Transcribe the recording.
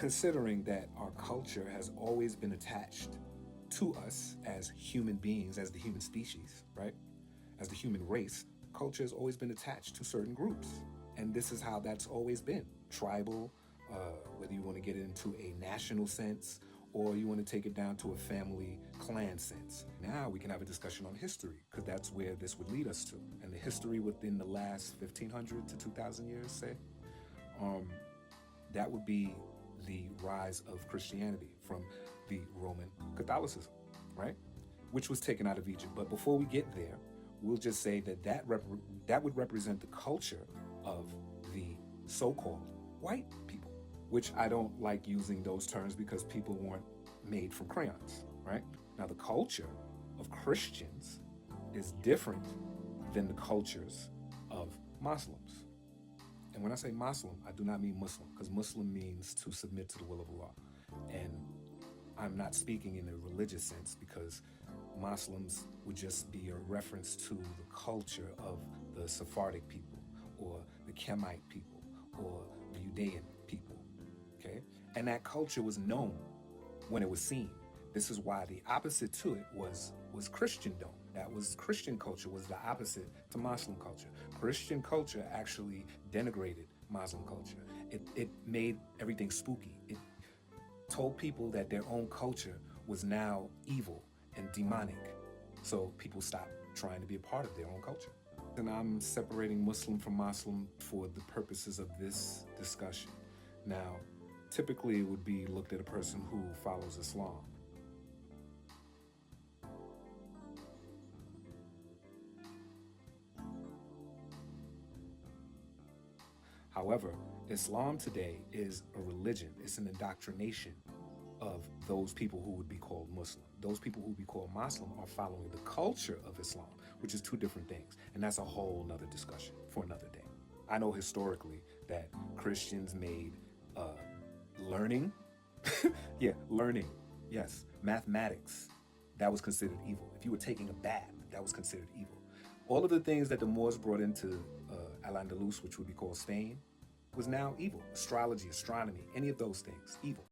considering that our culture has always been attached to us as human beings, as the human species, right? As the human race, culture has always been attached to certain groups. And this is how that's always been tribal, whether you want to get it into a national sense or you want to take it down to a family clan sense. Now we can have a discussion on history because that's where this would lead us to. And the history within the last 1500 to 2000 years, say, that would be the rise of Christianity from the Roman Catholicism, right? Which was taken out of Egypt. But before we get there, we'll just say that that would represent the culture of the so-called white people, which I don't like using those terms because people weren't made from crayons, right? Now, the culture of Christians is different than the cultures of Muslims. And when I say Muslim, I do not mean Muslim, because Muslim means to submit to the will of Allah. And I'm not speaking in a religious sense because Muslims would just be a reference to the culture of the Sephardic people or the Kemite people or the Judean people, okay? And that culture was known when it was seen. This is why the opposite to it was Christendom. That was Christian culture was the opposite to Muslim culture. Christian culture actually denigrated Muslim culture. It made everything spooky. It told people that their own culture was now evil and demonic. So people stopped trying to be a part of their own culture. And I'm separating Muslim from Muslim for the purposes of this discussion. Now, typically it would be looked at a person who follows Islam. However, Islam today is a religion. It's an indoctrination of those people who would be called Muslim. Those people who would be called Muslim are following the culture of Islam, which is two different things. And that's a whole nother discussion for another day. I know historically that Christians made learning, learning, yes, mathematics, that was considered evil. If you were taking a bath, that was considered evil. All of the things that the Moors brought into Al-Andalus, which would be called Spain, was now evil. Astrology, astronomy, any of those things, evil.